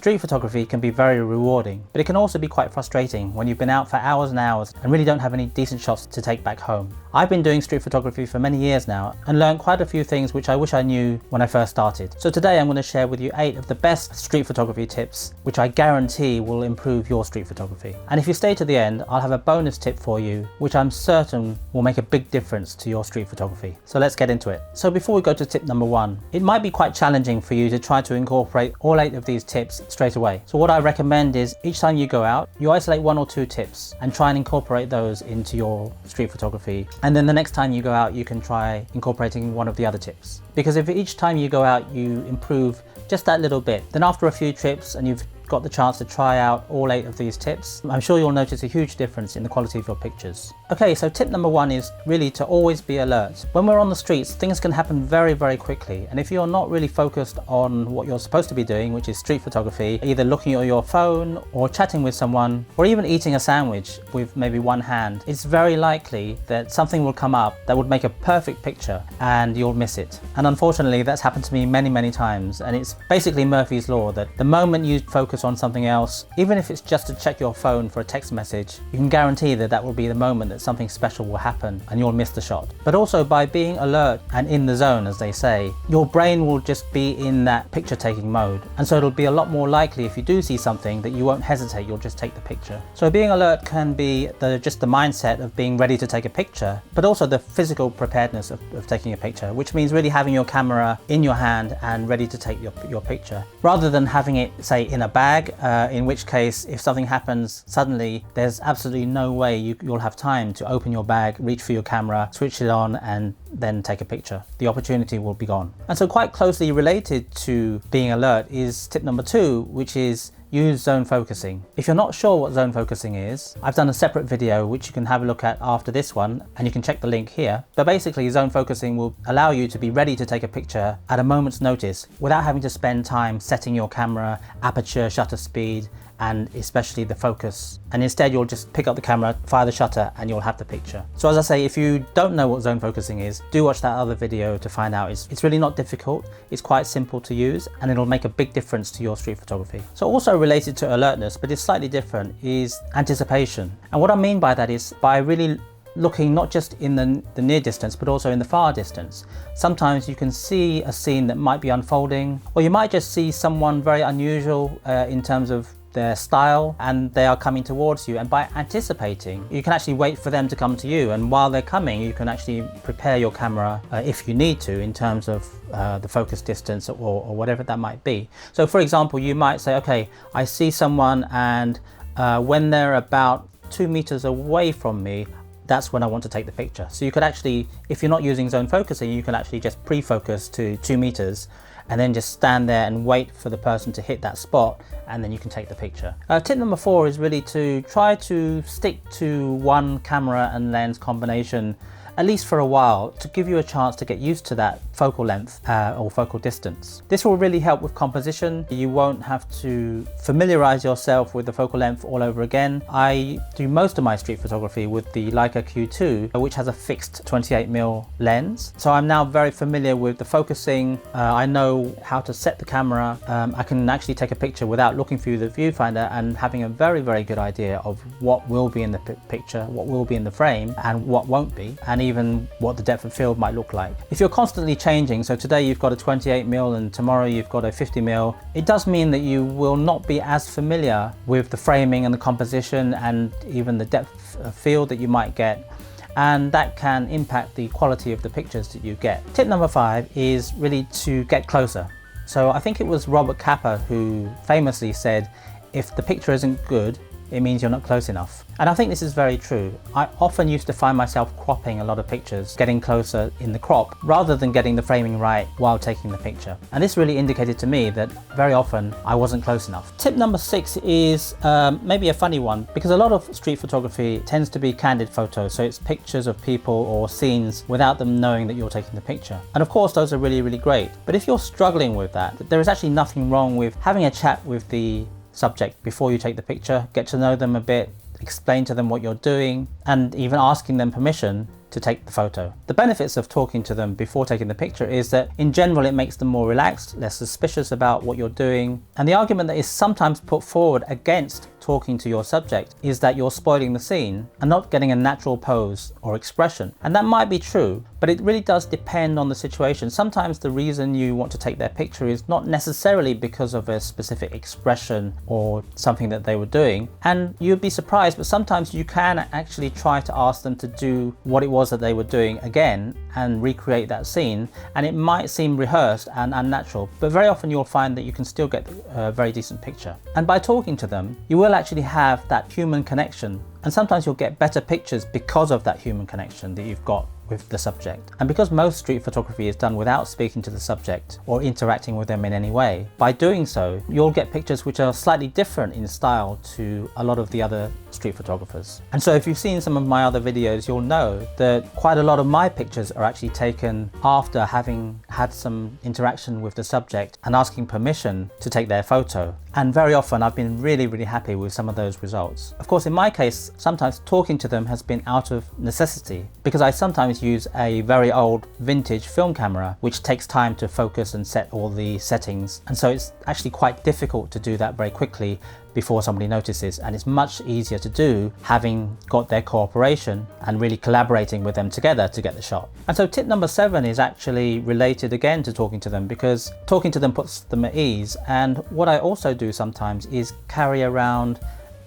Street photography can be very rewarding, but it can also be quite frustrating when you've been out for hours and hours and really don't have any decent shots to take back home. I've been doing street photography for many years now and learned quite a few things which I wish I knew when I first started. So today I'm going to share with you 8 of the best street photography tips which I guarantee will improve your street photography. And if you stay to the end, I'll have a bonus tip for you which I'm certain will make a big difference to your street photography. So let's get into it. So before we go to tip number 1, it might be quite challenging for you to try to incorporate all 8 of these tips straight away. So what I recommend is each time you go out, you isolate 1 or 2 tips and try and incorporate those into your street photography. And then the next time you go out, you can try incorporating one of the other tips. Because if each time you go out, you improve just that little bit, then after a few trips and you've got the chance to try out all 8 of these tips, I'm sure you'll notice a huge difference in the quality of your pictures. Okay, so tip number 1 is really to always be alert. When we're on the streets, things can happen very, very quickly. And if you're not really focused on what you're supposed to be doing, which is street photography, either looking at your phone or chatting with someone, or even eating a sandwich with maybe one hand, it's very likely that something will come up that would make a perfect picture and you'll miss it. And unfortunately, that's happened to me many, many times. And it's basically Murphy's Law that the moment you focus on something else, even if it's just to check your phone for a text message, you can guarantee that that will be the moment that something special will happen and you'll miss the shot. But also by being alert and in the zone, as they say, your brain will just be in that picture taking mode. And so it'll be a lot more likely if you do see something that you won't hesitate, you'll just take the picture. So being alert can be just the mindset of being ready to take a picture, but also the physical preparedness of taking a picture, which means really having your camera in your hand and ready to take your picture, rather than having it, say, in a bag, in which case if something happens suddenly, there's absolutely no way you'll have time to open your bag, reach for your camera, switch it on and then take a picture. The opportunity will be gone. And so quite closely related to being alert is tip number 2, which is use zone focusing. If you're not sure what zone focusing is, I've done a separate video which you can have a look at after this one, and you can check the link here. But basically, zone focusing will allow you to be ready to take a picture at a moment's notice without having to spend time setting your camera, aperture, shutter speed, and especially the focus. And instead you'll just pick up the camera, fire the shutter, and you'll have the picture. So as I say, if you don't know what zone focusing is, do watch that other video to find out. It's really not difficult, it's quite simple to use, and it'll make a big difference to your street photography. So also related to alertness, but it's slightly different, is anticipation. And what I mean by that is by really looking not just in the near distance, but also in the far distance. Sometimes you can see a scene that might be unfolding, or you might just see someone very unusual in terms of their style, and they are coming towards you, and by anticipating you can actually wait for them to come to you, and while they're coming you can actually prepare your camera if you need to in terms of the focus distance or whatever that might be. So for example, you might say, okay, I see someone and when they're about 2 meters away from me, that's when I want to take the picture. So you could actually, if you're not using zone focusing, you can actually just pre-focus to 2 meters and then just stand there and wait for the person to hit that spot, and then you can take the picture. Tip number 4 is really to try to stick to one camera and lens combination at least for a while, to give you a chance to get used to that focal length or focal distance. This will really help with composition. You won't have to familiarize yourself with the focal length all over again. I do most of my street photography with the Leica Q2, which has a fixed 28mm lens. So I'm now very familiar with the focusing. I know how to set the camera. I can actually take a picture without looking through the viewfinder and having a very, very good idea of what will be in the picture, what will be in the frame, and what won't be, and even what the depth of field might look like. If you're constantly changing, so today you've got a 28mm and tomorrow you've got a 50mm, it does mean that you will not be as familiar with the framing and the composition and even the depth of field that you might get, and that can impact the quality of the pictures that you get. Tip number 5 is really to get closer. So I think it was Robert Capa who famously said, if the picture isn't good, it means you're not close enough. And I think this is very true. I often used to find myself cropping a lot of pictures, getting closer in the crop, rather than getting the framing right while taking the picture. And this really indicated to me that very often I wasn't close enough. Tip number 6 is maybe a funny one, because a lot of street photography tends to be candid photos. So it's pictures of people or scenes without them knowing that you're taking the picture. And of course, those are really, really great. But if you're struggling with that, there is actually nothing wrong with having a chat with the subject before you take the picture, get to know them a bit, explain to them what you're doing, and even asking them permission to take the photo. The benefits of talking to them before taking the picture is that in general it makes them more relaxed, less suspicious about what you're doing. And the argument that is sometimes put forward against talking to your subject is that you're spoiling the scene and not getting a natural pose or expression. And that might be true, but it really does depend on the situation. Sometimes the reason you want to take their picture is not necessarily because of a specific expression or something that they were doing. And you'd be surprised, but sometimes you can actually try to ask them to do what it was that they were doing again and recreate that scene. And it might seem rehearsed and unnatural, but very often you'll find that you can still get a very decent picture. And by talking to them, you will actually have that human connection. And sometimes you'll get better pictures because of that human connection that you've got with the subject. And because most street photography is done without speaking to the subject or interacting with them in any way, by doing so, you'll get pictures which are slightly different in style to a lot of the other street photographers. And so if you've seen some of my other videos, you'll know that quite a lot of my pictures are actually taken after having had some interaction with the subject and asking permission to take their photo. And very often I've been really happy with some of those results. Of course, in my case, sometimes talking to them has been out of necessity because I sometimes use a very old vintage film camera which takes time to focus and set all the settings, and so it's actually quite difficult to do that very quickly before somebody notices, and it's much easier to do having got their cooperation and really collaborating with them together to get the shot. And so tip number 7 is actually related again to talking to them, because talking to them puts them at ease. And what I also do sometimes is carry around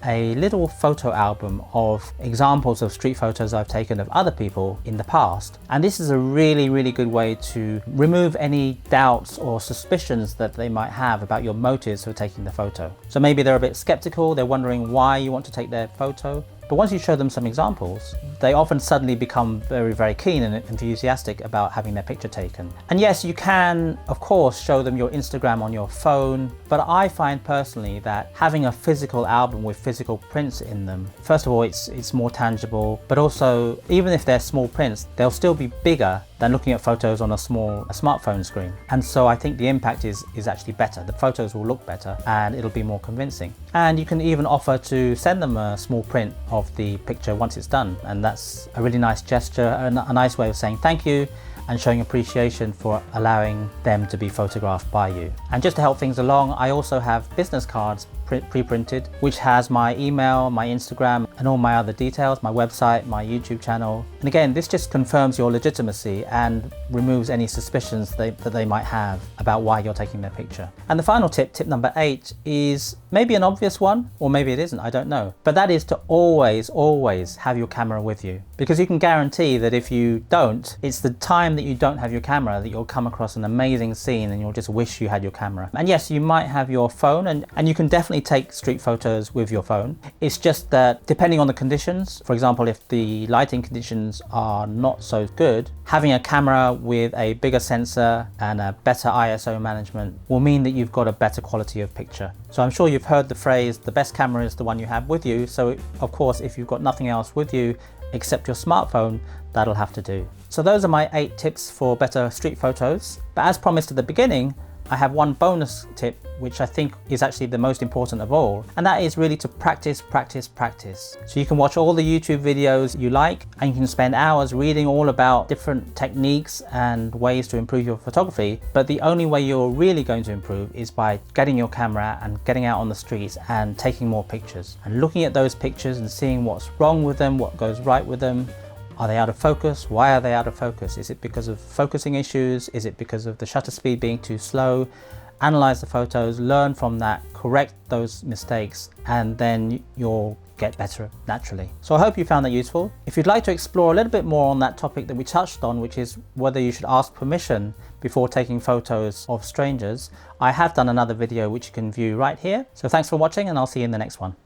a little photo album of examples of street photos I've taken of other people in the past. And this is a really good way to remove any doubts or suspicions that they might have about your motives for taking the photo. So maybe they're a bit skeptical, they're wondering why you want to take their photo. But once you show them some examples, they often suddenly become very keen and enthusiastic about having their picture taken. And yes, you can, of course, show them your Instagram on your phone, but I find personally that having a physical album with physical prints in them, first of all, it's more tangible, but also, even if they're small prints, they'll still be bigger than looking at photos on a smartphone screen. And so I think the impact is actually better. The photos will look better and it'll be more convincing. And you can even offer to send them a small print of the picture once it's done. And that's a really nice gesture and a nice way of saying thank you and showing appreciation for allowing them to be photographed by you. And just to help things along, I also have business cards pre-printed, which has my email, my Instagram, and all my other details, my website, my YouTube channel. And again, this just confirms your legitimacy and removes any suspicions that they might have about why you're taking their picture. And the final tip, tip number 8, is maybe an obvious one, or maybe it isn't, I don't know. But that is to always have your camera with you. Because you can guarantee that if you don't, it's the time that you don't have your camera that you'll come across an amazing scene and you'll just wish you had your camera. And yes, you might have your phone and you can definitely take street photos with your phone. It's just that depending on the conditions, for example, if the lighting conditions are not so good, having a camera with a bigger sensor and a better ISO management will mean that you've got a better quality of picture. So I'm sure you've heard the phrase, the best camera is the one you have with you. So of course, if you've got nothing else with you except your smartphone, that'll have to do. So those are my 8 tips for better street photos. But as promised at the beginning, I have one bonus tip which I think is actually the most important of all, and that is really to practice. So you can watch all the YouTube videos you like, and you can spend hours reading all about different techniques and ways to improve your photography, but the only way you're really going to improve is by getting your camera and getting out on the streets and taking more pictures and looking at those pictures and seeing what's wrong with them, what goes right with them. Are they out of focus? Why are they out of focus? Is it because of focusing issues? Is it because of the shutter speed being too slow? Analyze the photos, learn from that, correct those mistakes, and then you'll get better naturally. So I hope you found that useful. If you'd like to explore a little bit more on that topic that we touched on, which is whether you should ask permission before taking photos of strangers, I have done another video which you can view right here. So thanks for watching, and I'll see you in the next one.